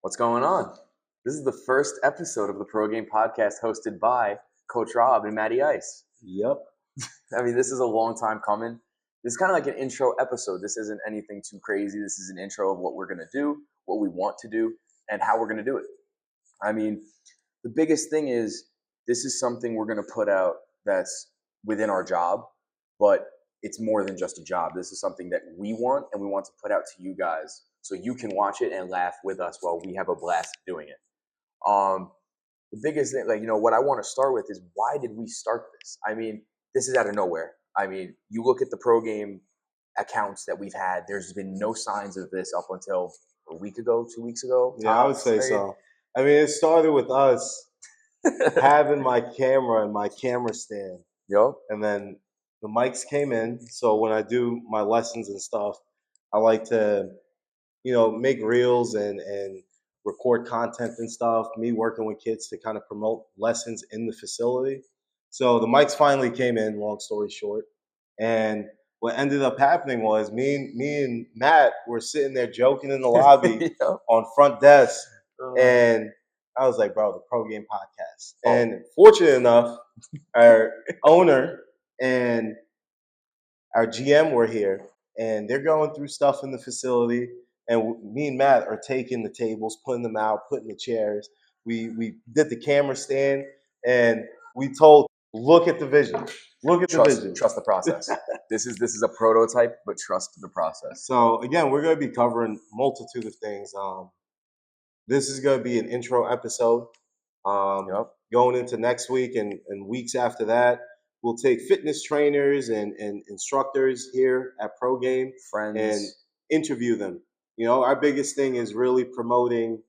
What's going on? This is the first episode of the Pro Game Podcast hosted by Coach Rob and MattyIce. Yep. I mean, this is a long time coming. This is kind of like an intro episode. This isn't anything too crazy. This is an intro of what we're going to do, what we want to do, and how we're going to do it. I mean, the biggest thing is this is something we're going to put out that's within our job, but it's more than just a job. This is something that we want, and we want to put out to you guys so you can watch it and laugh with us while we have a blast doing it. The biggest thing, what I want to start with is, why did we start this? I mean, this is out of nowhere. I mean, you look at the Pro Game accounts that we've had, there's been no signs of this up until a week ago, 2 weeks ago. Yeah, I would say so. I mean, it started with us having my camera and my camera stand. Yep. And then the mics came in. So when I do my lessons and stuff, I like to, make reels and record content and stuff, me working with kids to kind of promote lessons in the facility. So the mics finally came in, long story short. And what ended up happening was me and Matt were sitting there joking in the lobby on front desk. And I was like, bro, the Pro Game Podcast. And fortunate enough, our owner and our GM were here, and they're going through stuff in the facility. And me and Matt are taking the tables, putting them out, putting the chairs. We did the camera stand, and we told, look at the vision. Look at the vision. Trust the process. This is a prototype, but trust the process. So again, we're going to be covering multitude of things. This is going to be an intro episode. Going into next week and weeks after that, we'll take fitness trainers and instructors here at Pro Game, friends, and interview them. Our biggest thing is really promoting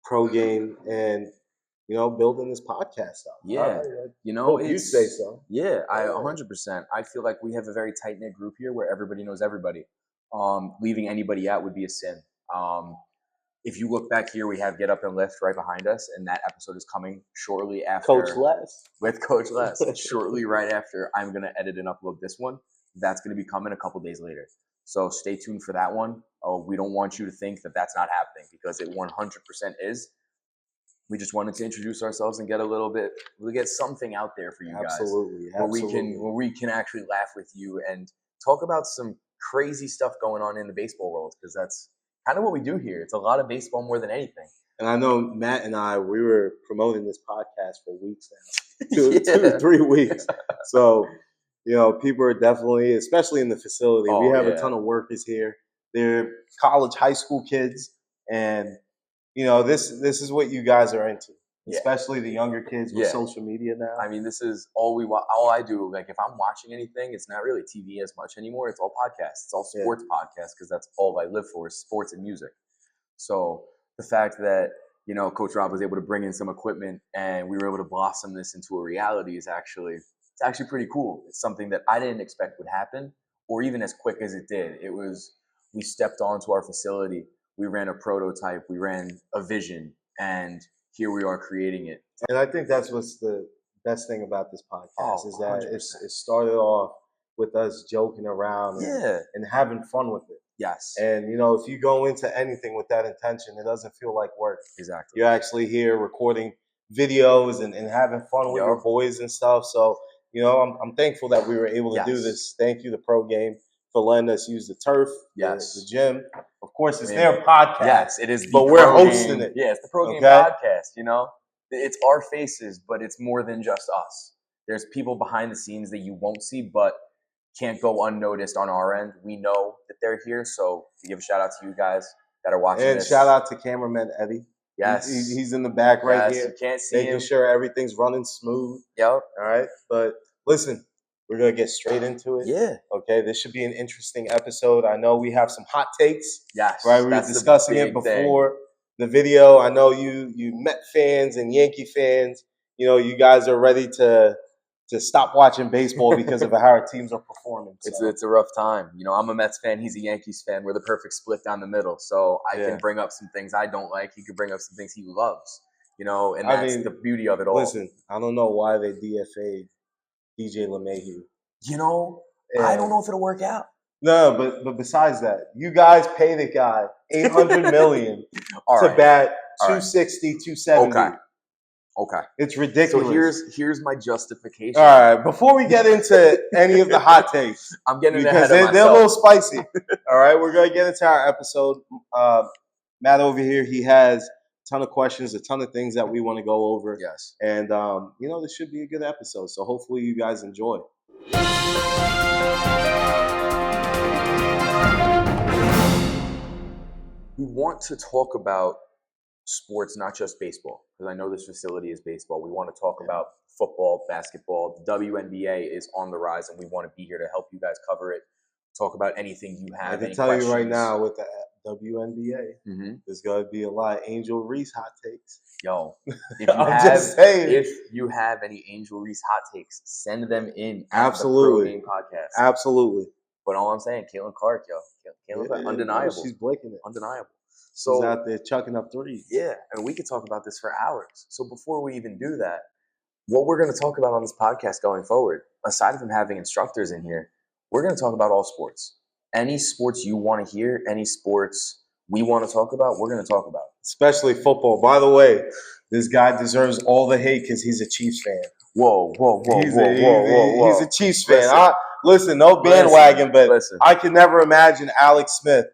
Pro Game and, building this podcast up. Yeah. You say so. Yeah, 100%. I feel like we have a very tight-knit group here where everybody knows everybody. Leaving anybody out would be a sin. If you look back here, we have Get Up and Lift right behind us, and that episode is coming shortly after. Coach Les. With Coach Les. Shortly right after, I'm going to edit and upload this one. That's going to be coming a couple days later. So stay tuned for that one. We don't want you to think that that's not happening, because it 100% is. We just wanted to introduce ourselves and get get something out there for you guys. Absolutely. Where we can actually laugh with you and talk about some crazy stuff going on in the baseball world, because that's kind of what we do here. It's a lot of baseball more than anything. And I know Matt and I, we were promoting this podcast for weeks now, 2 to 3 weeks. So, people are definitely, especially in the facility, we have a ton of workers here. They're college, high school kids. And, this is what you guys are into, especially the younger kids with social media now. I mean, this is all I do. Like, if I'm watching anything, it's not really TV as much anymore. It's all podcasts. It's all sports podcasts, because that's all I live for, is sports and music. So the fact that, Coach Rob was able to bring in some equipment and we were able to blossom this into a reality is actually pretty cool. It's something that I didn't expect would happen, or even as quick as it did. We stepped onto our facility, we ran a prototype, we ran a vision, and here we are creating it. And I think that's what's the best thing about this podcast, is that 100%. it started off with us joking around and having fun with it. Yes. And, if you go into anything with that intention, it doesn't feel like work. Exactly. You're actually here recording videos and having fun with your boys and stuff. So, I'm thankful that we were able to do this. Thank you, the Pro Game, for letting us use the turf, the gym. Of course, it's their podcast. Yes, it is. But we're hosting it. Yeah, it's the Pro Game Podcast, It's our faces, but it's more than just us. There's people behind the scenes that you won't see, but can't go unnoticed on our end. We know that they're here, so we give a shout out to you guys that are watching this. And shout out to cameraman Eddie. Yes. He's in the back right here. You can't see making sure everything's running smooth. Yep. All right. But listen, we're going to get straight into it. Yeah. Okay. This should be an interesting episode. I know we have some hot takes. Yes. Right. We were discussing it before the video. I know you Met fans and Yankee fans, you guys are ready to stop watching baseball because of how our teams are performing. So. It's a rough time. I'm a Mets fan. He's a Yankees fan. We're the perfect split down the middle. So I can bring up some things I don't like. He could bring up some things he loves. And that's the beauty of it all. Listen, I don't know why they DFA'd DJ LeMahieu. I don't know if it'll work out. No, but besides that, you guys pay the guy $800 million All to right. bat All right. 260, 270. Okay. It's So ridiculous. here's my justification. All right, before we get into any of the hot takes, I'm getting because ahead of they're a myself. little spicy. All right, we're gonna get into our episode. Matt over here, he has a ton of questions, a ton of things that we want to go over. Yes. And this should be a good episode. So hopefully you guys enjoy. We want to talk about sports, not just baseball, because I know this facility is baseball. We want to talk about football, basketball. The WNBA is on the rise, and we want to be here to help you guys cover it. Talk about anything you have. I can tell you right now with the WNBA, there's going to be a lot of Angel Reese hot takes. Yo, if you have any Angel Reese hot takes, send them in at the Pro Game Podcast. Absolutely. But all I'm saying, Caitlin Clark, yo. Caitlin Clark, undeniable. She's blinking it. Undeniable. So, she's out there chucking up threes. Yeah, and we could talk about this for hours. So before we even do that, what we're going to talk about on this podcast going forward, aside from having instructors in here, we're going to talk about all sports. Any sports you want to hear, any sports we want to talk about, we're going to talk about. Especially football. By the way, this guy deserves all the hate because he's a Chiefs fan. Whoa. He's a Chiefs fan. Listen, no bandwagon, but I can never imagine Alex Smith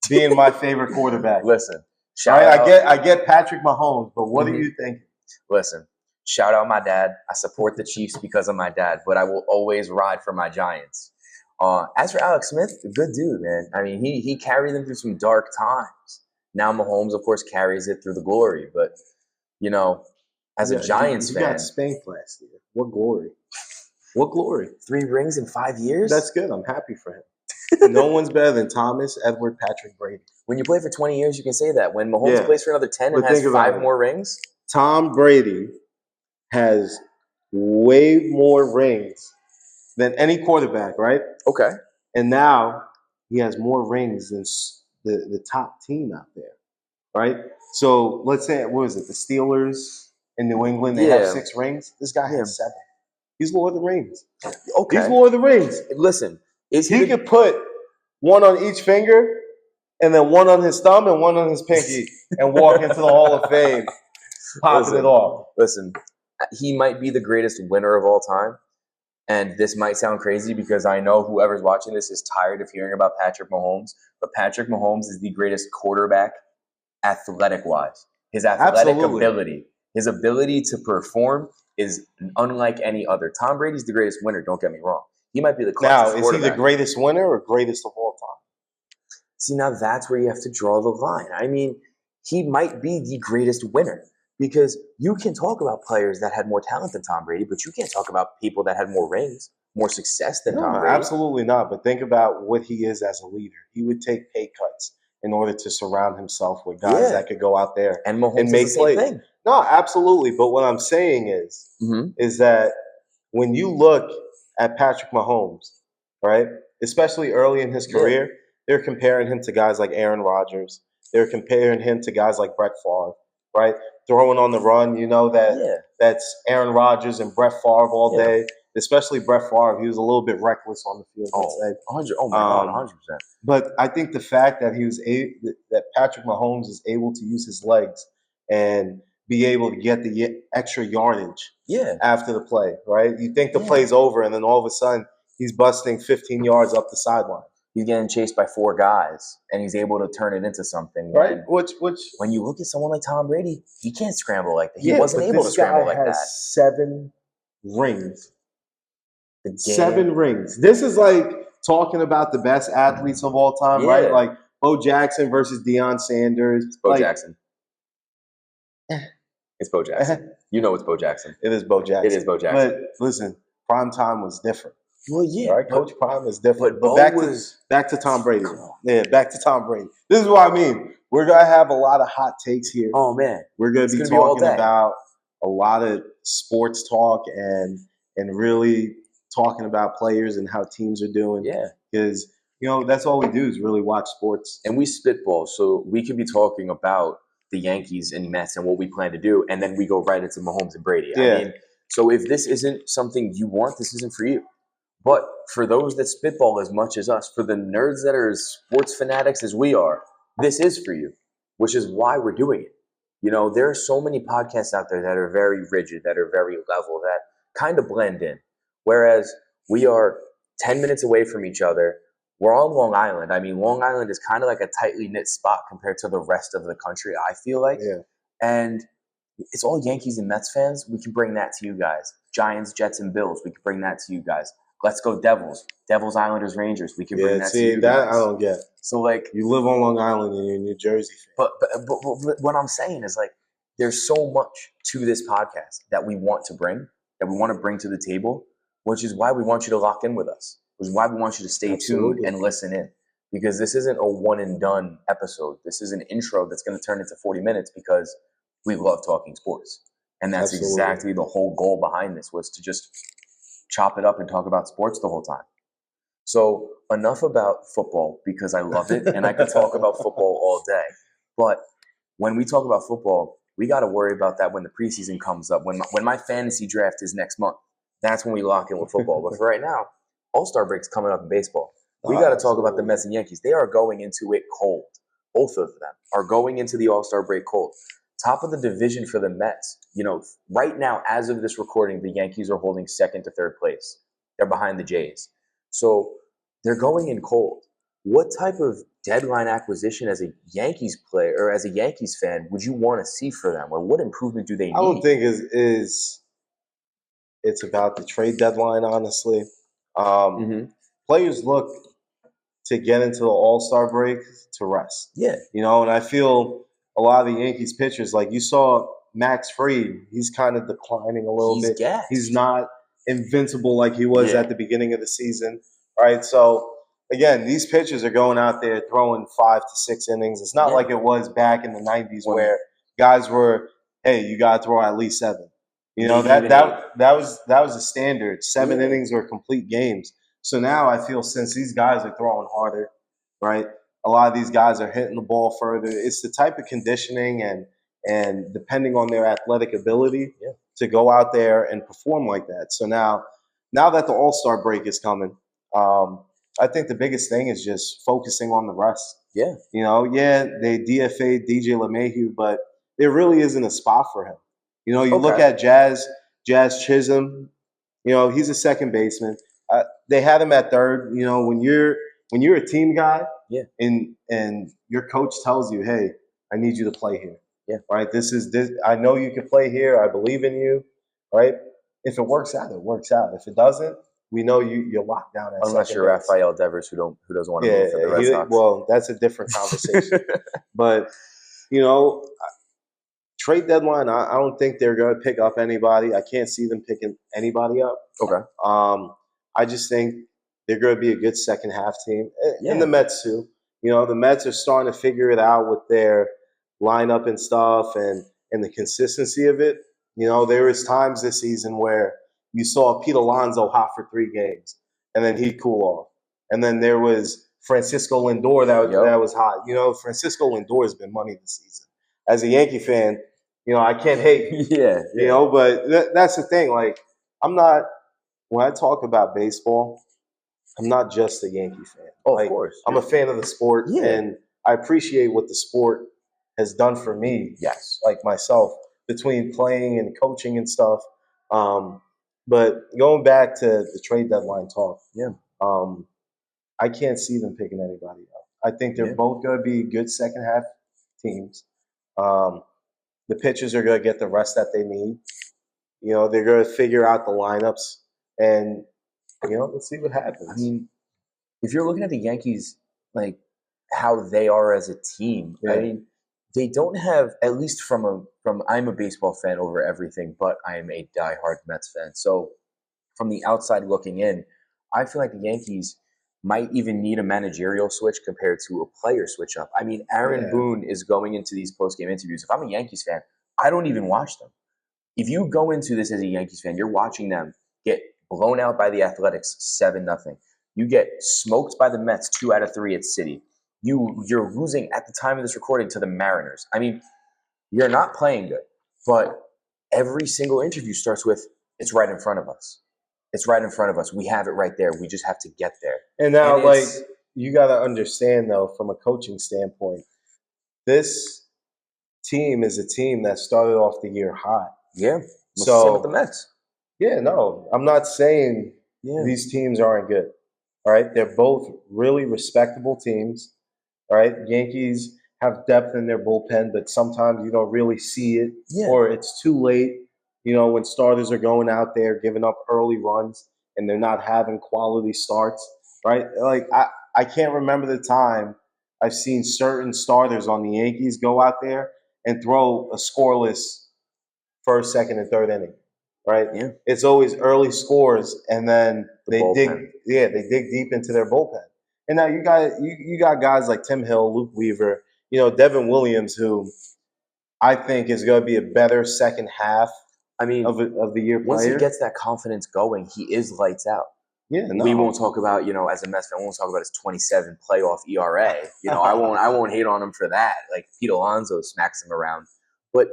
being my favorite quarterback. Listen, I get Patrick Mahomes, but what do you think? Listen, shout out my dad. I support the Chiefs because of my dad, but I will always ride for my Giants. As for Alex Smith, good dude, man. I mean, he carried them through some dark times. Now Mahomes, of course, carries it through the glory, but as a Giants fan, you got spanked last year. What glory? What glory? 3 rings in 5 years? That's good. I'm happy for him. No one's better than Thomas Edward Patrick Brady. When you play for 20 years, you can say that. When Mahomes plays for another 10 and has 5 more rings? Tom Brady has way more rings than any quarterback, right? Okay. And now he has more rings than the top team out there, right? So let's say, what is it, the Steelers in New England, they have 6 rings. This guy has 7. He's Lord of the Rings. Okay. He's Lord of the Rings. Listen, he could put one on each finger and then one on his thumb and one on his pinky and walk into the Hall of Fame, popping it off. Listen, he might be the greatest winner of all time. And this might sound crazy because I know whoever's watching this is tired of hearing about Patrick Mahomes. But Patrick Mahomes is the greatest quarterback athletic-wise. His athletic ability, his ability to perform is unlike any other. Tom Brady's the greatest winner, don't get me wrong. He might be the clutchest quarterback. Now, is he the greatest winner or greatest of all time? See, now that's where you have to draw the line. I mean, he might be the greatest winner because you can talk about players that had more talent than Tom Brady, but you can't talk about people that had more rings, more success than Tom Brady. Absolutely not. But think about what he is as a leader. He would take pay cuts in order to surround himself with guys that could go out there and make plays. Thing. No, absolutely. But what I'm saying is that when you look at Patrick Mahomes, right, especially early in his career, they're comparing him to guys like Aaron Rodgers. They're comparing him to guys like Brett Favre, right? Throwing on the run, that's Aaron Rodgers and Brett Favre all day. Especially Brett Favre, he was a little bit reckless on the field. Oh my God, 100%. But I think the fact that that Patrick Mahomes is able to use his legs and be able to get the extra yardage after the play, right? You think the play's over, and then all of a sudden he's busting 15 yards up the sideline. He's getting chased by 4 guys, and he's able to turn it into something. Right. When you look at someone like Tom Brady, he can't scramble like that. He wasn't able to scramble like that. This guy has 7 rings. 7 rings. This is like talking about the best athletes of all time, right? Like Bo Jackson versus Deion Sanders. It's Bo Jackson. It's Bo Jackson. You know it's Bo Jackson. It is Bo Jackson. It is Bo Jackson. But listen, prime time was different. Well, yeah. Right? Coach Prime is different. But back to Tom Brady. Yeah, back to Tom Brady. This is what I mean. We're going to have a lot of hot takes here. Oh, man. We're going to be talking about a lot of sports talk and really talking about players and how teams are doing. Yeah. Because, that's all we do is really watch sports. And we spitball. So we could be talking about the Yankees and Mets and what we plan to do. And then we go right into Mahomes and Brady. Yeah. I mean, so if this isn't something you want, this isn't for you. But for those that spitball as much as us, for the nerds that are as sports fanatics as we are, this is for you, which is why we're doing it. You know, there are so many podcasts out there that are very rigid, that are very level, that kind of blend in. Whereas we are 10 minutes away from each other. We're on Long Island. I mean, Long Island is kind of like a tightly knit spot compared to the rest of the country, I feel like. Yeah. And it's all Yankees and Mets fans. We can bring that to you guys. Giants, Jets, and Bills. We can bring that to you guys. Let's go Devils. Devils, Islanders, Rangers. We can bring that to you that guys. I don't get. So, like, you live on Long Island and you're a New Jersey fan. But what I'm saying is, like, there's so much to this podcast that we want to bring, that we want to bring to the table, which is why we want you to lock in with us, which is why we want you to stay tuned and listen in. Because this isn't a one and done episode. This is an intro that's going to turn into 40 minutes because we love talking sports. And that's exactly the whole goal behind this, was to just chop it up and talk about sports the whole time. So enough about football, because I love it and I could talk about football all day. But when we talk about football, we got to worry about that when the preseason comes up. When my fantasy draft is next month, that's when we lock in with football. But for right now, All-Star break's coming up in baseball. We got to talk about the Mets and Yankees. They are going into it cold. Both of them are going into the All-Star break cold. Top of the division for the Mets. You know, right now, as of this recording, the Yankees are holding second to third place. They're behind the Jays. So they're going in cold. What type of deadline acquisition as a Yankees player or as a Yankees fan would you want to see for them? Or what improvement do they need? I don't think it's about the trade deadline, honestly. Players look to get into the All-Star break to rest. Yeah. You know, and I feel a lot of the Yankees pitchers, like you saw Max Fried, he's kind of declining a little bit. Gassed. He's not invincible like he was at the beginning of the season, right? So, again, these pitchers are going out there throwing 5 to 6 innings. It's not like it was back in the 90s where guys were, hey, you got to throw at least 7. You know, that was a standard. 7 innings or complete games. So now I feel since these guys are throwing harder, right? A lot of these guys are hitting the ball further. It's the type of conditioning and depending on their athletic ability to go out there and perform like that. So now that the All-Star break is coming, I think the biggest thing is just focusing on the rest. Yeah. You know, they DFA'd DJ LeMahieu, but there really isn't a spot for him. You know, you look at Jazz Chisholm. You know, he's a second baseman. They had him at third. You know, when you're a team guy, and your coach tells you, "Hey, I need you to play here." Yeah. Right. This. I know you can play here. I believe in you. Right. If it works out, it works out. If it doesn't, we know you're locked down. Unless you're Rafael Devers, who doesn't want to move for the Red Sox. Well, that's a different conversation. But you know, trade deadline, I don't think they're going to pick up anybody. I can't see them picking anybody up. Okay. I just think they're going to be a good second half team. And the Mets too. You know, the Mets are starting to figure it out with their lineup and stuff and the consistency of it. You know, there was times this season where you saw Pete Alonso hot for 3 games and then he'd cool off. And then there was Francisco Lindor that was hot. You know, Francisco Lindor has been money this season. As a Yankee fan, you know, I can't hate. You know, but that's the thing. Like, when I talk about baseball, I'm not just a Yankee fan. Oh, of course. I'm a fan of the sport, and I appreciate what the sport has done for me. Yes. Like myself, between playing and coaching and stuff. But going back to the trade deadline talk, I can't see them picking anybody up. I think they're both going to be good second half teams. The pitchers are going to get the rest that they need. You know, they're going to figure out the lineups, and you know, let's see what happens. I mean, if you're looking at the Yankees, like how they are as a team, I mean, they don't have, at least from I'm a baseball fan over everything, but I am a diehard Mets fan. So from the outside looking in, I feel like the Yankees might even need a managerial switch compared to a player switch up. I mean, Aaron Boone is going into these post-game interviews. If I'm a Yankees fan, I don't even watch them. If you go into this as a Yankees fan, you're watching them get blown out by the Athletics 7-0. You get smoked by the Mets 2 out of 3 at City. You're losing at the time of this recording to the Mariners. I mean, you're not playing good, but every single interview starts with, it's right in front of us. It's right in front of us. We have it right there. We just have to get there. And now, And like, you got to understand, though, from a coaching standpoint, this team is a team that started off the year hot. Yeah. So same with the Mets. Yeah, no, I'm not saying these teams aren't good. All right, they're both really respectable teams. All right, Yankees have depth in their bullpen, but sometimes you don't really see it, or it's too late. When starters are going out there giving up early runs and they're not having quality starts. Right, like I can't remember the time I've seen certain starters on the Yankees go out there and throw a scoreless first, second, and third inning. Right? Yeah. It's always early scores, and then they bullpen. dig deep into their bullpen. And now you got guys like Tim Hill, Luke Weaver, Devin Williams, who I think is going to be a better second half. Of the year player. Once he gets that confidence going, he is lights out. Yeah, no. We won't talk about, as a Mets fan, we won't talk about his 27 playoff ERA. I won't hate on him for that. Like Pete Alonso smacks him around. But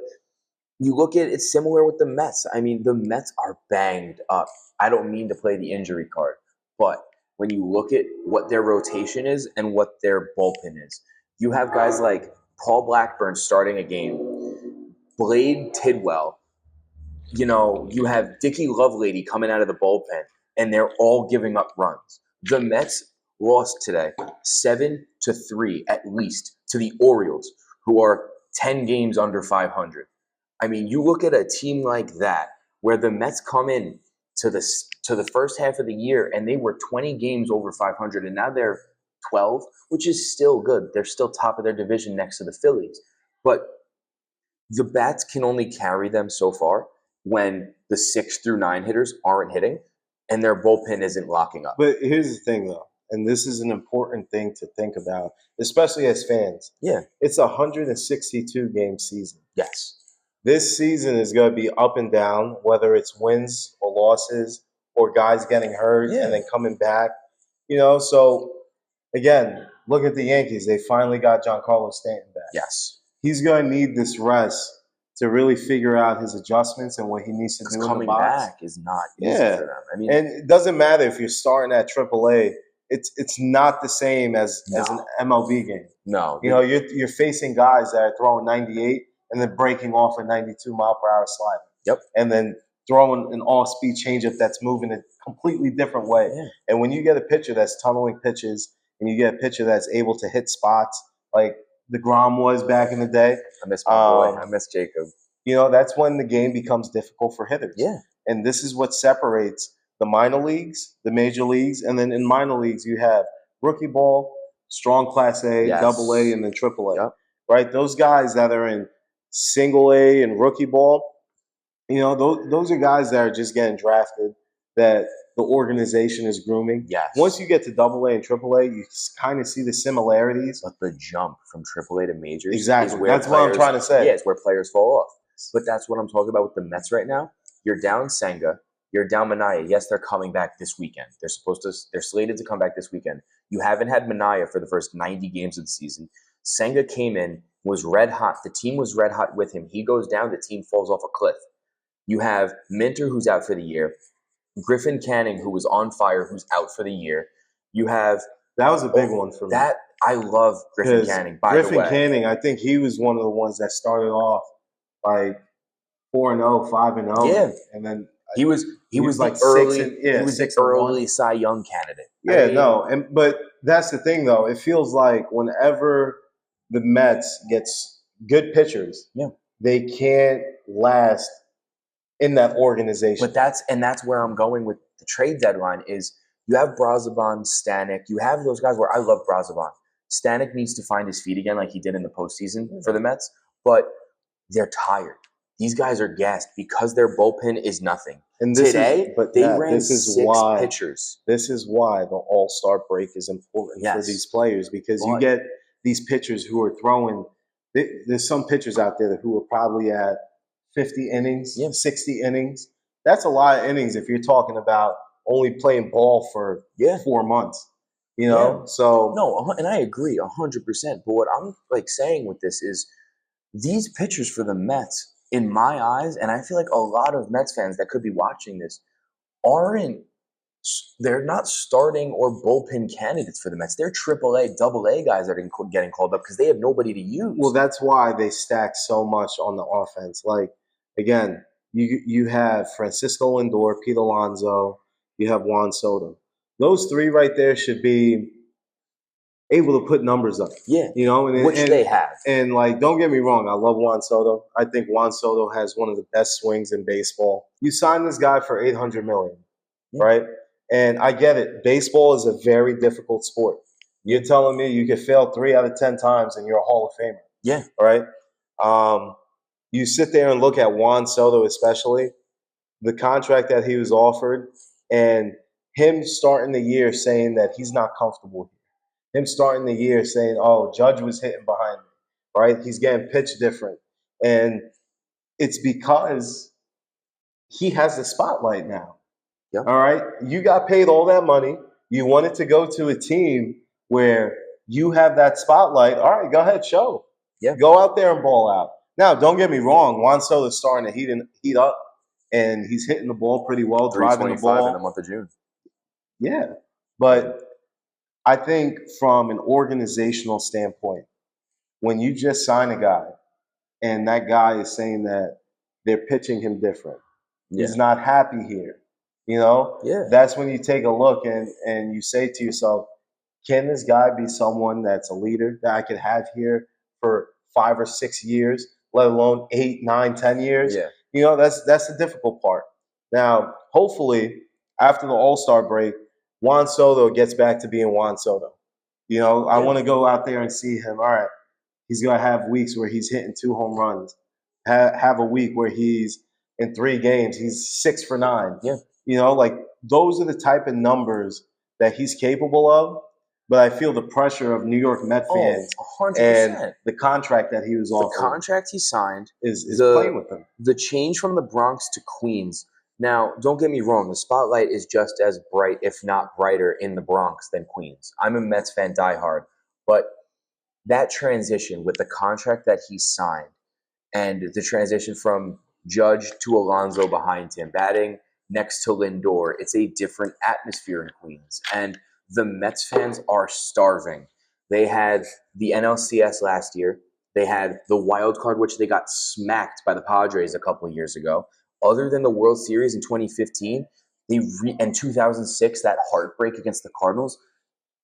you look at it's similar with the Mets. I mean, the Mets are banged up. I don't mean to play the injury card, but when you look at what their rotation is and what their bullpen is, you have guys like Paul Blackburn starting a game, Blade Tidwell. You have Dickie Lovelady coming out of the bullpen, and they're all giving up runs. The Mets lost today 7-3 at least to the Orioles, who are 10 games under 500. I mean, you look at a team like that where the Mets come in to the first half of the year and they were 20 games over 500, and now they're 12, which is still good. They're still top of their division next to the Phillies. But the bats can only carry them so far when the 6 through 9 hitters aren't hitting and their bullpen isn't locking up. But here's the thing, though, and this is an important thing to think about, especially as fans. Yeah. It's a 162-game season. Yes. This season is going to be up and down, whether it's wins or losses or guys getting hurt and then coming back. So, again, look at the Yankees. They finally got Giancarlo Stanton back. Yes. He's going to need this rest to really figure out his adjustments and what he needs to do in the box. Coming back is not easy for them. I mean, and it doesn't matter if you're starting at AAA. It's not the same as an MLB game. No. You're facing guys that are throwing 98 and then breaking off a 92-mile-per-hour slider. Yep. And then throwing an all-speed changeup that's moving a completely different way. Yeah. And when you get a pitcher that's tunneling pitches and you get a pitcher that's able to hit spots like DeGrom was back in the day. I miss my boy. I miss Jacob. That's when the game becomes difficult for hitters. Yeah. And this is what separates the minor leagues, the major leagues, and then in minor leagues you have rookie ball, strong Class A, Double A, and then Triple A. Yep. Right? Those guys that are in Single A and rookie ball, those are guys that are just getting drafted that the organization is grooming. Yes. Once you get to Double A and Triple A, you kind of see the similarities. But the jump from Triple A to majors, exactly. Is where that's what I'm trying to say. Yeah, it's where players fall off. But that's what I'm talking about with the Mets right now. You're down Senga. You're down Manaea. Yes, they're coming back this weekend. They're slated to come back this weekend. You haven't had Manaea for the first 90 games of the season. Senga came in, was red hot. The team was red hot with him. He goes down, the team falls off a cliff. You have Minter, who's out for the year. Griffin Canning, who was on fire, who's out for the year. You have... That was a big one for me. I love Griffin Canning, by the way. Griffin Canning, I think he was one of the ones that started off like 4-0, 5-0. Yeah. And then he was like the early Cy Young candidate. But that's the thing, though. It feels like whenever the Mets gets good pitchers, they can't last in that organization. But that's where I'm going with the trade deadline is you have Brazoban, Stanek. You have those guys where I love Brazoban. Stanek needs to find his feet again like he did in the postseason for the Mets, but they're tired. These guys are gassed because their bullpen is nothing. And today, they ran 6 pitchers. This is why the All-Star break is important for these players, because you get these pitchers who are throwing – there's some pitchers out there who are probably at 50 innings, 60 innings. That's a lot of innings if you're talking about only playing ball for 4 months. So no, and I agree 100%. But what I'm saying with this is these pitchers for the Mets, in my eyes, and I feel like a lot of Mets fans that could be watching this aren't they're not starting or bullpen candidates for the Mets. They're AAA, AA guys that are getting called up because they have nobody to use. Well, that's why they stack so much on the offense. Like, again, you have Francisco Lindor, Pete Alonso, you have Juan Soto. Those three right there should be able to put numbers up. Yeah, and which they have. And like, don't get me wrong, I love Juan Soto. I think Juan Soto has one of the best swings in baseball. You sign this guy for $800 million, right? And I get it. Baseball is a very difficult sport. You're telling me you could fail 3 out of 10 times and you're a Hall of Famer. Yeah. Right? You sit there and look at Juan Soto, especially the contract that he was offered, and him starting the year saying that he's not comfortable here. Him starting the year saying, "Oh, Judge was hitting behind me," right? He's getting pitched different, and it's because he has the spotlight now. Yep. All right, you got paid all that money. You wanted to go to a team where you have that spotlight. All right, go ahead, show. Yeah. Go out there and ball out. Now, don't get me wrong. Juan Soto's starting to heat up, and he's hitting the ball pretty well, driving the 325 ball in the month of June. Yeah, but I think from an organizational standpoint, when you just sign a guy and that guy is saying that they're pitching him different, he's not happy here, that's when you take a look and you say to yourself, can this guy be someone that's a leader that I could have here for 5 or 6 years, let alone 8, 9, 10 years? Yeah. That's the difficult part. Now, hopefully, after the All-Star break, Juan Soto gets back to being Juan Soto. I want to go out there and see him. All right, he's going to have weeks where he's hitting 2 home runs. Have a week where he's in 3 games, he's 6 for 9. Yeah. Like those are the type of numbers that he's capable of. But I feel the pressure of New York Met fans 100%. and the contract that he was offered. The contract he signed is playing with him. The change from the Bronx to Queens. Now, don't get me wrong. The spotlight is just as bright, if not brighter, in the Bronx than Queens. I'm a Mets fan diehard. But that transition with the contract that he signed and the transition from Judge to Alonso behind him, batting next to Lindor, it's a different atmosphere in Queens. And the Mets fans are starving. They had the NLCS last year. They had the wild card, which they got smacked by the Padres a couple of years ago. Other than the World Series in 2015 and 2006, that heartbreak against the Cardinals,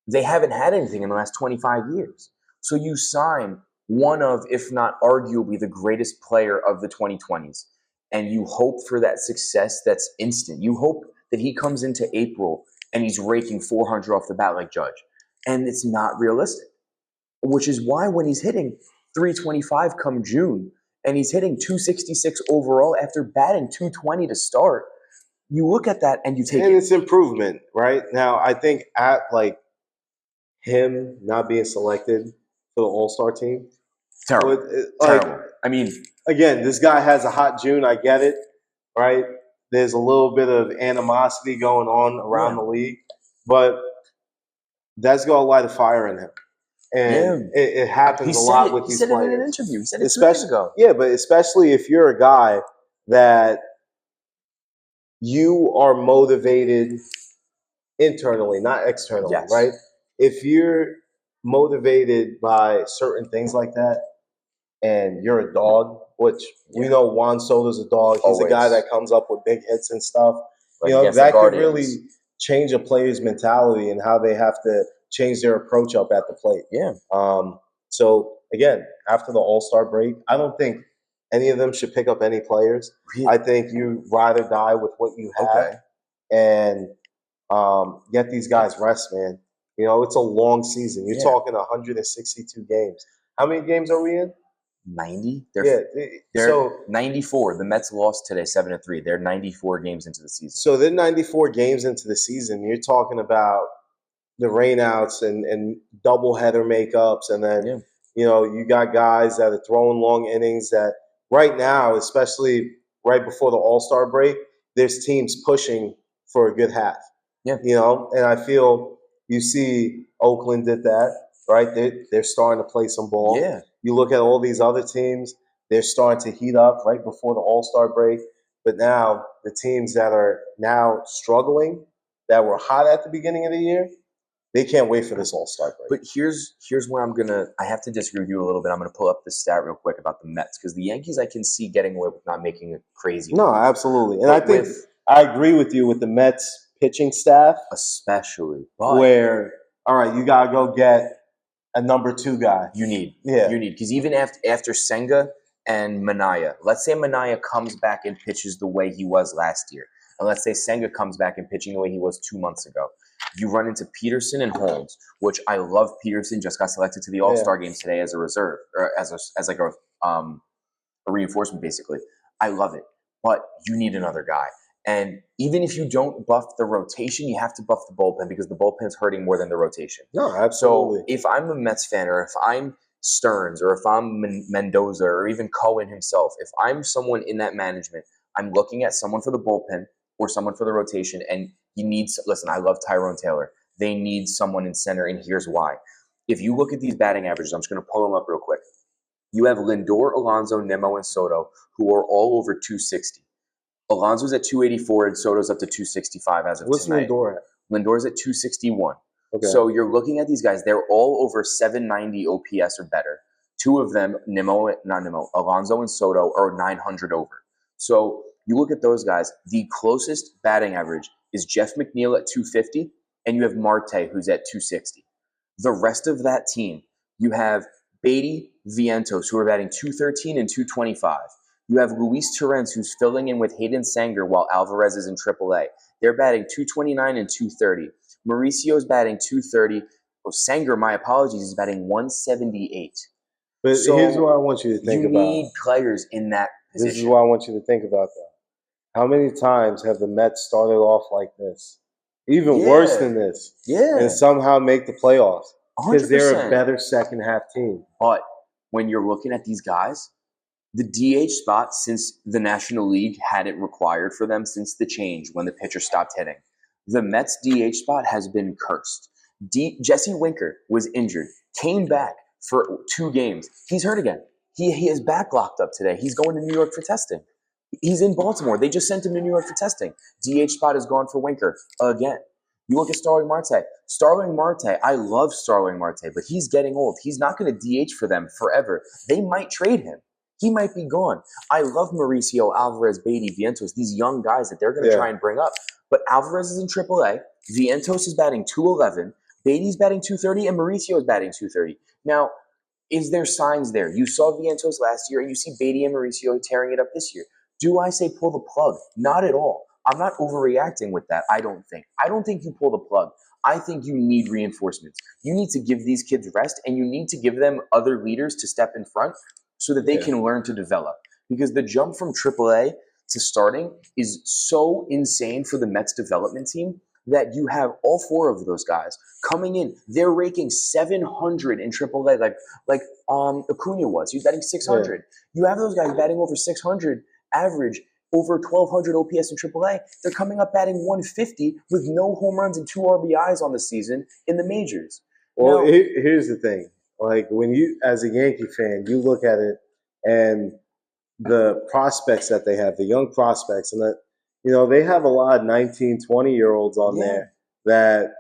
they haven't had anything in the last 25 years. So you sign one of, if not arguably, the greatest player of the 2020s, and you hope for that success that's instant. You hope that he comes into April and he's raking 400 off the bat like Judge. And it's not realistic, which is why when he's hitting 325 come June and he's hitting 266 overall after batting 220 to start, you look at that and you take and it. It's improvement, right? Now, I think at him not being selected for the All-Star team. Terrible. Terrible. I mean, again, this guy has a hot June. I get it, right? There's a little bit of animosity going on around the league, but that's going to light a fire in him. And it happens a lot with these players. He said it in an interview. He said it 2 years ago. Yeah, but especially if you're a guy that you are motivated internally, not externally, right? If you're motivated by certain things like that, and you're a dog, which we know Juan Soto's a dog. He's a guy that comes up with big hits and stuff. That could really change a player's mentality and how they have to change their approach up at the plate. Yeah. So again, after the All-Star break, I don't think any of them should pick up any players. Really? I think you ride or die with what you have and get these guys rest, man. It's a long season. You're talking 162 games. How many games are we in? 90. They're 94. The Mets lost today 7-3. They're 94 games into the season. So they're 94 games into the season. You're talking about the rainouts and doubleheader makeups, and then you got guys that are throwing long innings. That right now, especially right before the All-Star break, there's teams pushing for a good half. And I feel you see Oakland did that. Right, they're starting to play some ball. Yeah. You look at all these other teams; they're starting to heat up right before the All-Star break. But now the teams that are now struggling, that were hot at the beginning of the year, they can't wait for this All-Star break. But here's where I have to disagree with you a little bit. I'm gonna pull up the stat real quick about the Mets, because the Yankees I can see getting away with not making a crazy No, move. absolutely. And But I think I agree with you with the Mets pitching staff, especially, but where, all right, you got to go get a number 2 guy. you need, Yeah. because even after Senga and Manaea, let's say Manaea comes back and pitches the way he was last year, and let's say Senga comes back and pitching the way he was 2 months ago. You run into Peterson and Holmes, which I love. Peterson just got selected to the All-Star game today as a reserve, or as like a reinforcement, basically. I love it, but you need another guy. And even if you don't buff the rotation, you have to buff the bullpen, because the bullpen's hurting more than the rotation. No, absolutely. So if I'm a Mets fan, or if I'm Stearns, or if I'm Mendoza, or even Cohen himself, if I'm someone in that management, I'm looking at someone for the bullpen or someone for the rotation. And you need, listen, I love Tyrone Taylor. They need someone in center, and here's why. If you look at these batting averages, I'm just going to pull them up real quick. You have Lindor, Alonso, Nimmo, and Soto, who are all over 260. Alonso's at 284, and Soto's up to 265 as of What's tonight. Lindor at? Lindor's at 261. Okay. So you're looking at these guys. They're all over 790 OPS or better. 2 of them, Alonso and Soto, are 900 over. So you look at those guys. The closest batting average is Jeff McNeil at 250, and you have Marte, who's at 260. The rest of that team, you have Beatty, Vientos, who are batting 213 and 225. You have Luis Torrens, who's filling in with Hayden Sanger while Alvarez is in AAA. They're batting 229 and 230. Mauricio's batting 230. Oh, Sanger, my apologies, is batting 178. But So here's what I want you to think about. You need players in that position. This is what I want you to think about, though. How many times have the Mets started off like this? Even worse than this. Yeah. And somehow make the playoffs. Because 100%. they're a better second half team. But when you're looking at these guys, the DH spot, since the National League had it required for them since the change when the pitcher stopped hitting, the Mets DH spot has been cursed. Jesse Winker was injured, came back for 2 games. He's hurt again. He has back locked up today. He's going to New York for testing. He's in Baltimore. They just sent him to New York for testing. DH spot is gone for Winker again. You look at Starling Marte. Starling Marte, I love Starling Marte, but he's getting old. He's not going to DH for them forever. They might trade him. He might be gone. I love Mauricio, Alvarez, Beatty, Vientos, these young guys that they're going to try and bring up. But Alvarez is in AAA. Vientos is batting 211. Beatty's batting 230, and Mauricio is batting 230. Now, is there signs there? You saw Vientos last year, and you see Beatty and Mauricio tearing it up this year. Do I say pull the plug? Not at all. I'm not overreacting with that, I don't think. I don't think you pull the plug. I think you need reinforcements. You need to give these kids rest, and you need to give them other leaders to step in front so that they can learn to develop. Because the jump from AAA to starting is so insane for the Mets development team that you have all 4 of those guys coming in. They're raking 700 in AAA, like Acuna was. He's batting 600. Yeah. You have those guys batting over 600 average, over 1,200 OPS in AAA. They're coming up batting 150 with no home runs and 2 RBIs on the season in the majors. Well, here's the thing. Like, when you, as a Yankee fan, you look at it and the prospects that they have, the young prospects, and that, you know, they have a lot of 19, 20-year-olds on there that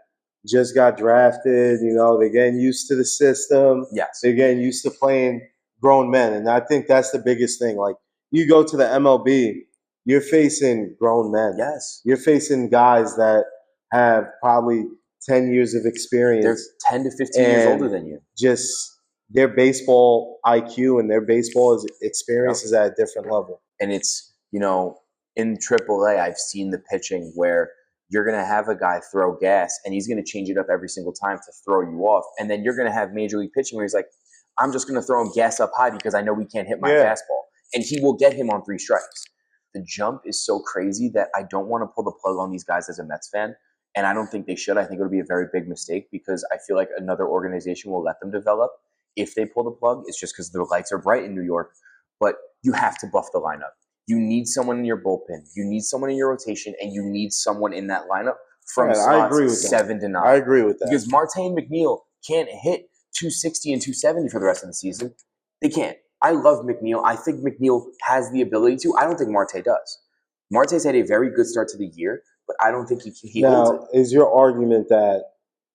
just got drafted. You know, they're getting used to the system. Yes. They're getting used to playing grown men. And I think that's the biggest thing. Like, you go to the MLB, you're facing grown men. Yes. You're facing guys that have probably 10 years of experience. They're 10 to 15 years older than you. Just their baseball IQ and their baseball experience is at a different level. And it's, you know, in AAA, I've seen the pitching where you're going to have a guy throw gas and he's going to change it up every single time to throw you off. And then you're going to have major league pitching where he's like, I'm just going to throw him gas up high because I know he can't hit my fastball. And he will get him on 3 strikes. The jump is so crazy that I don't want to pull the plug on these guys as a Mets fan. And I don't think they should. I think it would be a very big mistake because I feel like another organization will let them develop. If they pull the plug, it's just because the lights are bright in New York. But you have to buff the lineup. You need someone in your bullpen. You need someone in your rotation. And you need someone in that lineup from slots 7 to 9. I agree with that. Because Marte and McNeil can't hit 260 and 270 for the rest of the season. They can't. I love McNeil. I think McNeil has the ability to. I don't think Marte does. Marte's had a very good start to the year, but I don't think he holds it. Now, is your argument that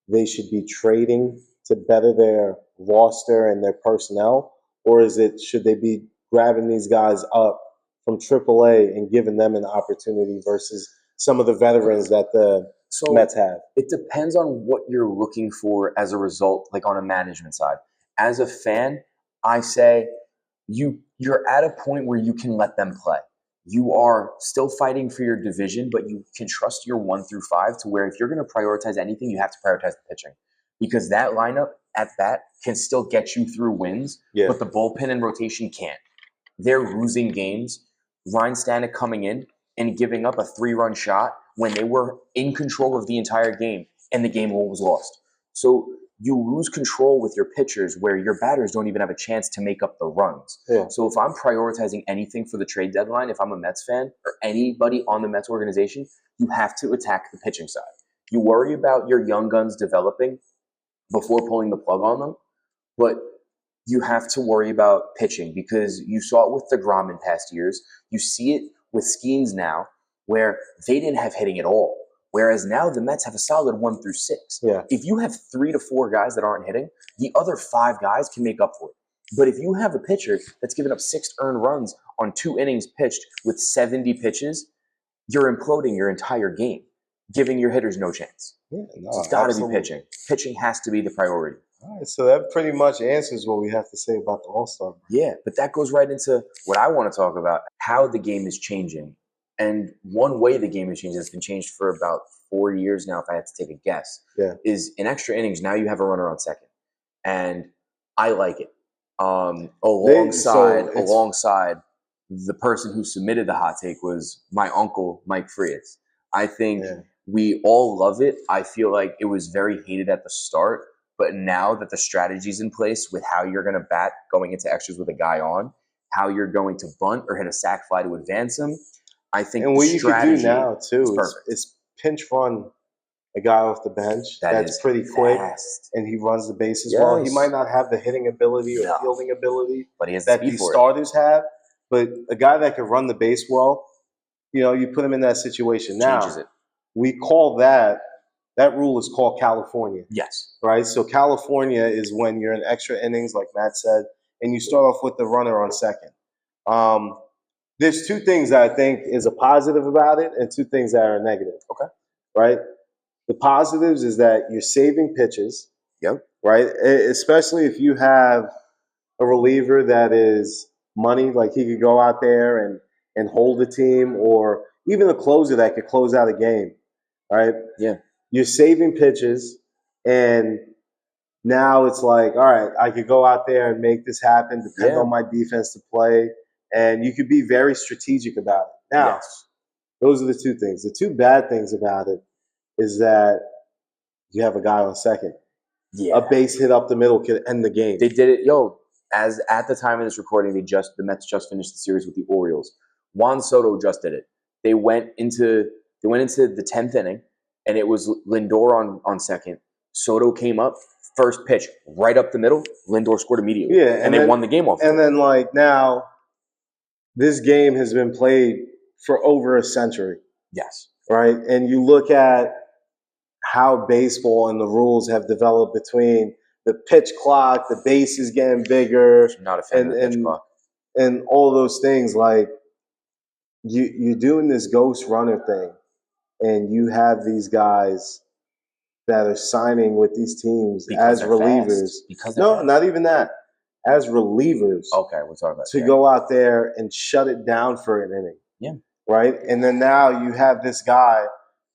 they should be trading to better their roster and their personnel, or is it should they be grabbing these guys up from AAA and giving them an opportunity versus some of the veterans that the Mets have? It depends on what you're looking for as a result, like on a management side. As a fan, I say you're at a point where you can let them play. You are still fighting for your division, but you can trust your 1 through 5 to where if you're going to prioritize anything, you have to prioritize the pitching. Because that lineup at bat can still get you through wins, but the bullpen and rotation can't. They're losing games. Ryan Stanek coming in and giving up a 3-run shot when they were in control of the entire game and the game was lost. So you lose control with your pitchers where your batters don't even have a chance to make up the runs. Yeah. So if I'm prioritizing anything for the trade deadline, if I'm a Mets fan or anybody on the Mets organization, you have to attack the pitching side. You worry about your young guns developing before pulling the plug on them, but you have to worry about pitching because you saw it with DeGrom in past years. You see it with Skeens now where they didn't have hitting at all. Whereas now the Mets have a solid 1 through 6. Yeah. If you have 3 to 4 guys that aren't hitting, the other 5 guys can make up for it. But if you have a pitcher that's given up 6 earned runs on 2 innings pitched with 70 pitches, you're imploding your entire game, giving your hitters no chance. Yeah, So it's got to be pitching. Pitching has to be the priority. All right, so that pretty much answers what we have to say about the All-Star break. Yeah, but that goes right into what I want to talk about, how the game is changing. And one way the game is changing, it's been changed for about 4 years now, if I had to take a guess, is in extra innings, now you have a runner on second. And I like it. Alongside the person who submitted the hot take was my uncle, Mike Frias. I think we all love it. I feel like it was very hated at the start. But now that the strategy's in place with how you're going to bat going into extras with a guy on, how you're going to bunt or hit a sac fly to advance him, I think and the what you could do now, too, is pinch run a guy off the bench. That's pretty quick, and he runs the bases well. He might not have the hitting ability or fielding ability but he has that these starters have, but a guy that can run the base well, you put him in that situation. Changes it. We call that rule is called California. Yes. Right? So California is when you're in extra innings, like Matt said, and you start off with the runner on second. There's 2 things that I think is a positive about it and 2 things that are a negative. Okay. Right? The positives is that you're saving pitches. Yep. Right? Especially if you have a reliever that is money, like he could go out there and hold the team, or even a closer that could close out a game. Right? Yeah. You're saving pitches, and now it's like, all right, I could go out there and make this happen, depend on my defense to play, and you could be very strategic about it. Now, those are the 2 things. The 2 bad things about it is that you have a guy on second. Yeah. A base hit up the middle could end the game. They did it, as at the time of this recording, the Mets just finished the series with the Orioles. Juan Soto just did it. They went into the 10th inning, and it was Lindor on second. Soto came up, first pitch, right up the middle. Lindor scored immediately. Yeah, and they won the game off. And then, now, this game has been played for over a century. Yes. Right? And you look at how baseball and the rules have developed between the pitch clock, the bases getting bigger. I'm not a fan of the pitch clock. And all those things, like, you're doing this ghost runner thing. And you have these guys that are signing with these teams as relievers. Not even that. As relievers. Okay, we're talking about to go out there and shut it down for an inning. Yeah. Right? And then now you have this guy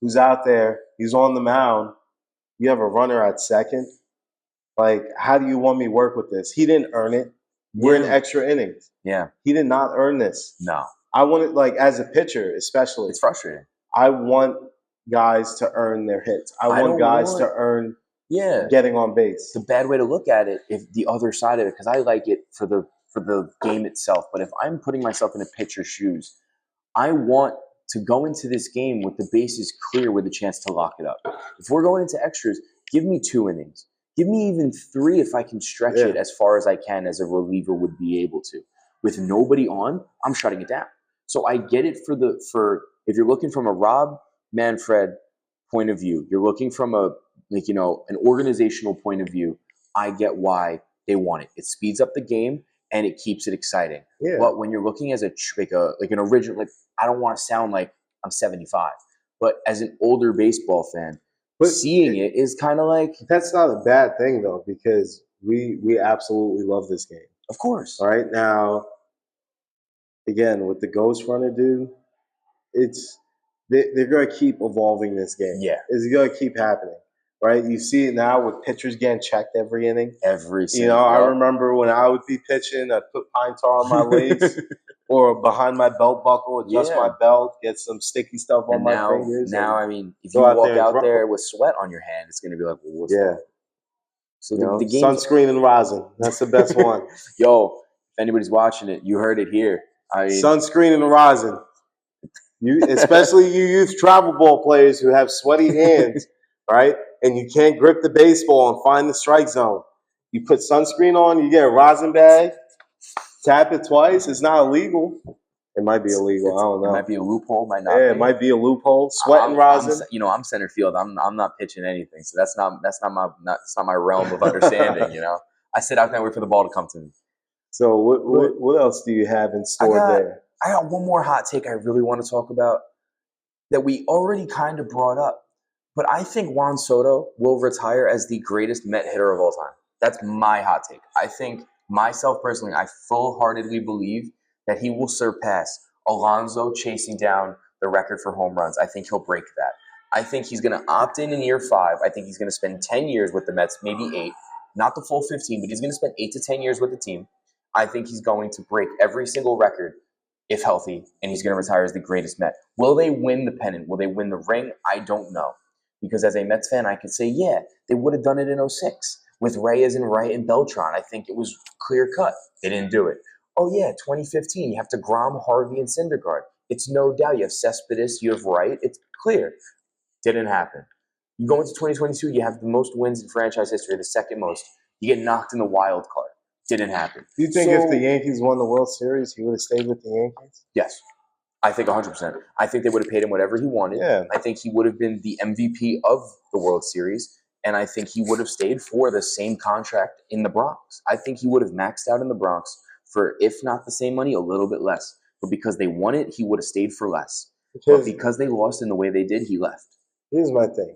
who's out there, he's on the mound. You have a runner at second. Like, how do you want me to work with this? He didn't earn it. We're in extra innings. Yeah. He did not earn this. No. I want it, like, as a pitcher, especially. It's frustrating. I want guys to earn their hits. I want guys to earn getting on base. It's a bad way to look at it, if the other side of it, because I like it for the game itself. But if I'm putting myself in a pitcher's shoes, I want to go into this game with the bases clear with a chance to lock it up. If we're going into extras, give me 2 innings. Give me even 3 if I can stretch it as far as I can as a reliever would be able to. With nobody on, I'm shutting it down. So I get it for if you're looking from a Rob Manfred point of view. You're looking from a an organizational point of view. I get why they want it. It speeds up the game and it keeps it exciting. Yeah. But when you're looking as an original, I don't want to sound like I'm 75, but as an older baseball fan, seeing it is kind of like, that's not a bad thing though, because we absolutely love this game. Of course. All right, now again with the Ghost Runner dude, they're going to keep evolving this game. Yeah. It's going to keep happening, right? You see it now with pitchers getting checked every inning. I remember when I would be pitching, I'd put pine tar on my legs or behind my belt buckle, adjust my belt, get some sticky stuff on my fingers. Now, I mean, if you walk out there with sweat on your hand, it's going to be like, well, what's that? So the sunscreen and rosin, that's the best one. Yo, if anybody's watching it, you heard it here. I mean, sunscreen and rosin. Especially you youth travel ball players who have sweaty hands, right? And you can't grip the baseball and find the strike zone. You put sunscreen on, you get a rosin bag, tap it twice. It's not illegal. It might be illegal. I don't know. It might be a loophole. Might not. Yeah, it might be a loophole. Sweat and rosin. I'm center field. I'm not pitching anything, so that's not my realm of understanding. I sit out there and wait for the ball to come to me. So what else do you have in store there? I got one more hot take I really want to talk about that we already kind of brought up, but I think Juan Soto will retire as the greatest Met hitter of all time. That's my hot take. I think myself personally, I full-heartedly believe that he will surpass Alonso chasing down the record for home runs. I think he'll break that. I think he's going to opt in year 5. I think he's going to spend 10 years with the Mets, maybe 8, not the full 15, but he's going to spend 8 to 10 years with the team. I think he's going to break every single record if healthy, and he's going to retire as the greatest Met. Will they win the pennant? Will they win the ring? I don't know. Because as a Mets fan, I could say, yeah, they would have done it in 06 with Reyes and Wright and Beltran. I think it was clear cut. They didn't do it. Oh, yeah, 2015, you have DeGrom, Harvey, and Syndergaard. It's no doubt. You have Cespedes, you have Wright. It's clear. Didn't happen. You go into 2022, you have the most wins in franchise history, the second most. You get knocked in the wild card. Didn't happen. Do you think if the Yankees won the World Series, he would have stayed with the Yankees? Yes. I think 100%. I think they would have paid him whatever he wanted. Yeah. I think he would have been the MVP of the World Series, and I think he would have stayed for the same contract in the Bronx. I think he would have maxed out in the Bronx for, if not the same money, a little bit less. But because they won it, he would have stayed for less. But because they lost in the way they did, he left. Here's my thing.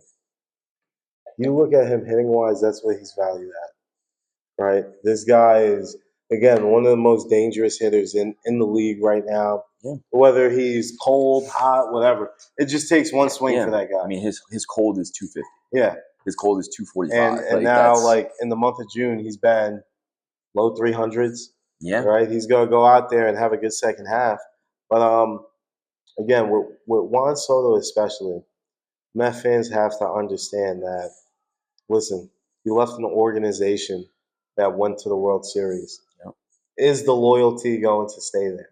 You look at him hitting-wise, that's what he's valued at, right? This guy is, again, one of the most dangerous hitters in the league right now. Yeah. Whether he's cold, hot, whatever. It just takes one swing for that guy. I mean, his cold is 250. Yeah. His cold is 245. And now, in the month of June, he's been low 300s. Yeah. Right? He's going to go out there and have a good second half. But, again, with Juan Soto especially, Met fans have to understand that, listen, you left an organization that went to the World Series. Yep. Is the loyalty going to stay there?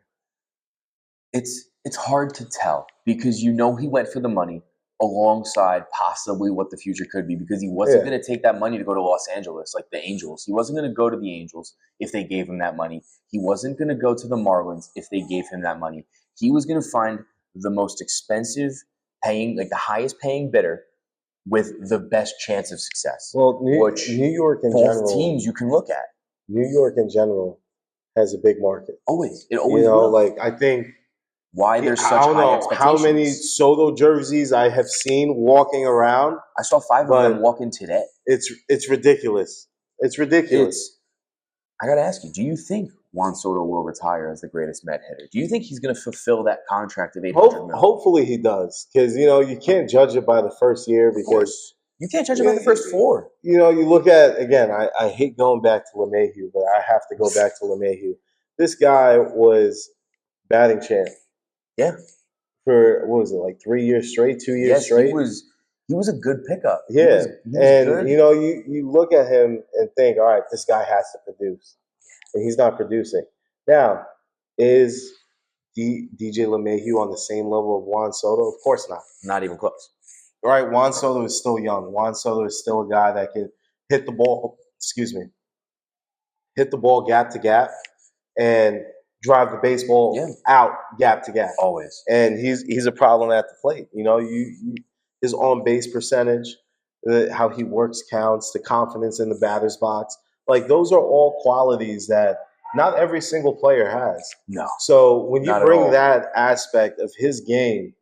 It's hard to tell because he went for the money alongside possibly what the future could be, because he wasn't going to take that money to go to Los Angeles like the Angels. He wasn't going to go to the Angels if they gave him that money. He wasn't going to go to the Marlins if they gave him that money. He was going to find the most expensive paying, the highest paying bidder with the best chance of success. Well, New York in general, both teams you can look at. New York in general has a big market. Always. It always will. I think why there's such high expectations. How many Soto jerseys I have seen walking around. I saw 5 of them walk in today. It's ridiculous. It's ridiculous. I got to ask you, do you think Juan Soto will retire as the greatest Met hitter? Do you think he's going to fulfill that contract of $800 million? Hopefully he does, because you can't judge it by the first year, because you can't judge it by the first 4. You look at, again, I hate going back to LeMahieu, but I have to go back to LeMahieu. This guy was batting champ. Yeah. For, what was it, 3 years straight, 2 years straight? He was a good pickup. Yeah. He was good. You look at him and think, all right, this guy has to produce. And he's not producing. Now, is DJ LeMahieu on the same level of Juan Soto? Of course not. Not even close. All right, Juan Soto is still young. Juan Soto is still a guy that can hit the ball, hit the ball gap to gap. And drive the baseball out gap to gap. Always. And he's a problem at the plate. You know, his on base percentage, how he works counts, the confidence in the batter's box. Like those are all qualities that not every single player has. No. So when you Not at bring all. that aspect of his game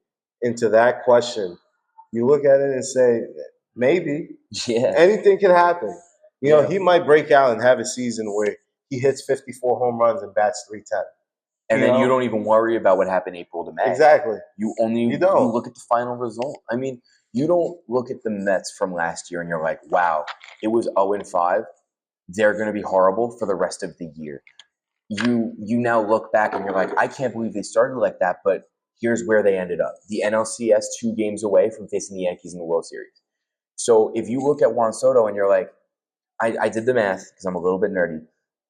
into that question, you look at it and say, maybe anything can happen. You know, he might break out and have a season where he hits 54 home runs and bats 310. And then you don't even worry about what happened April to May. Exactly. You look at the final result. I mean, you don't look at the Mets from last year and you're like, wow, it was 0-5. They're going to be horrible for the rest of the year. You now look back and you're like, I can't believe they started like that, but here's where they ended up. The NLCS 2 games away from facing the Yankees in the World Series. So if you look at Juan Soto and you're like, I did the math because I'm a little bit nerdy.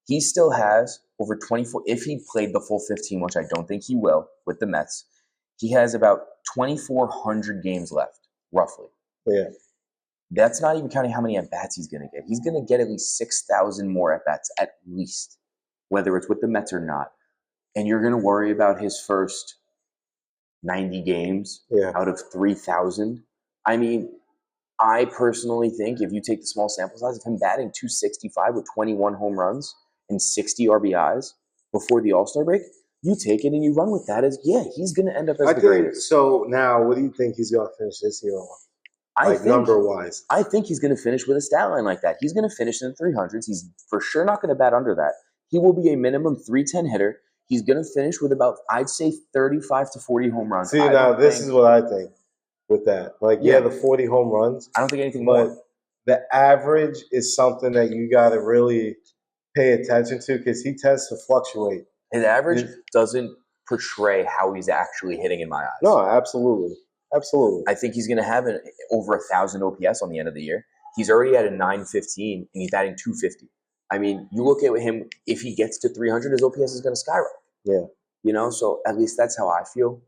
He still has over 24, if he played the full 15, which I don't think he will with the Mets, he has about 2,400 games left, roughly. Yeah. That's not even counting how many at-bats he's going to get. He's going to get at least 6,000 more at-bats, at least, whether it's with the Mets or not. And you're going to worry about his first 90 games out of 3,000. I mean, I personally think if you take the small sample size of him batting 265 with 21 home runs and 60 RBIs before the All-Star break, you take it and you run with that as, he's going to end up as the greatest. So now, what do you think he's going to finish this year on? Number-wise? I think he's going to finish with a stat line like that. He's going to finish in the 300s. He's for sure not going to bat under that. He will be a minimum 310 hitter. He's going to finish with about, I'd say, 35 to 40 home runs. See, now, this is what I think with that. Like, the 40 home runs. I don't think anything more. But the average is something that you got to really pay attention to because he tends to fluctuate. His average doesn't portray how he's actually hitting in my eyes. No, absolutely. Absolutely. I think he's going to have over 1,000 OPS on the end of the year. He's already at a 915 and he's batting 250. I mean, you look at him, if he gets to 300, his OPS is going to skyrocket. Yeah. You know, so at least that's how I feel.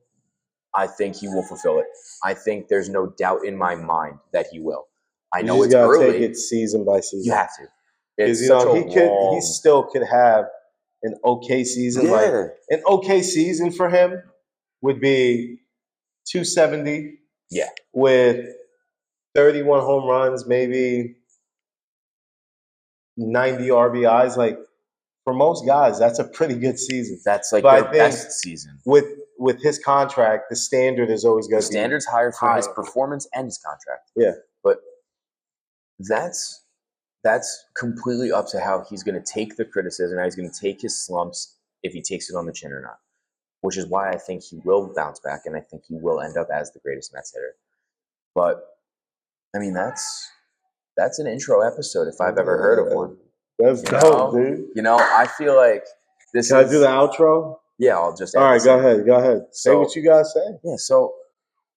I think he will fulfill it. I think there's no doubt in my mind that he will. I know it's early. You got to take it season by season. You have to. Because, you know, he still could have an okay season. Yeah. Like, an okay season for him would be 270. Yeah. With 31 home runs, maybe 90 RBIs. Like, for most guys, that's a pretty good season. That's like their best season. With his contract, the standard is always going to be standard's higher for his performance and his contract. Yeah. But that's completely up to how he's going to take the criticism, how he's going to take his slumps, if he takes it on the chin or not. Which is why I think he will bounce back, and I think he will end up as the greatest Mets hitter. But, I mean, that's an intro episode if I've ever heard of one. That's dope, dude. You know, I feel like this Can I do the outro? Yeah, I'll just All right, go ahead. Say what you guys say. Yeah, so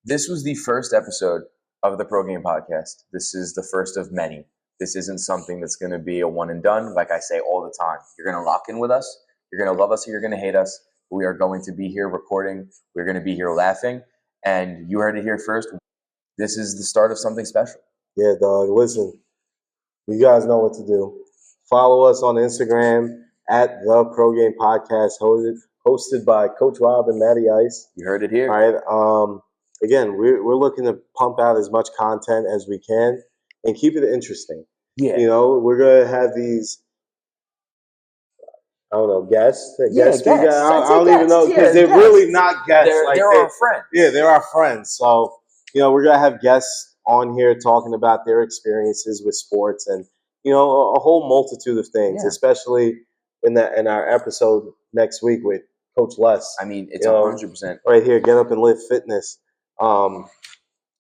this was the first episode of the Pro Game Podcast. This is the first of many. This isn't something that's going to be a one and done. Like I say all the time, you're going to lock in with us. You're going to love us or you're going to hate us. We are going to be here recording. We're going to be here laughing. And you heard it here first. This is the start of something special. Yeah, dog. Listen, you guys know what to do. Follow us on Instagram at the Pro Game Podcast, hosted by Coach Rob and MattyIce. You heard it here. All right. Again, we're looking to pump out as much content as we can and keep it interesting. Yeah. You know, we're going to have these, I don't know, guests. Guests. I don't even know because they're really not guests. They're our friends. Yeah, they're our friends. So, you know, we're going to have guests on here talking about their experiences with sports and, you know, a whole multitude of things, especially in our episode next week with Coach Les. I mean, it's 100%. Right here, Get Up and Live Fitness. You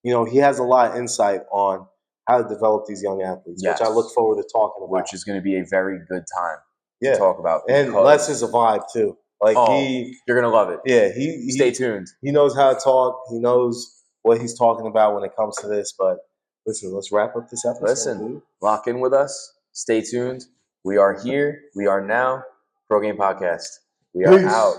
know, he has a lot of insight on how to develop these young athletes, which I look forward to talking about. Which is going to be a very good time to talk about. And Les is a vibe, too. Like you're going to love it. Yeah. Stay tuned. He knows how to talk. He knows what he's talking about when it comes to this, but listen, let's wrap up this episode. Dude. Lock in with us. Stay tuned. We are here. We are now. Pro Game Podcast. We are out.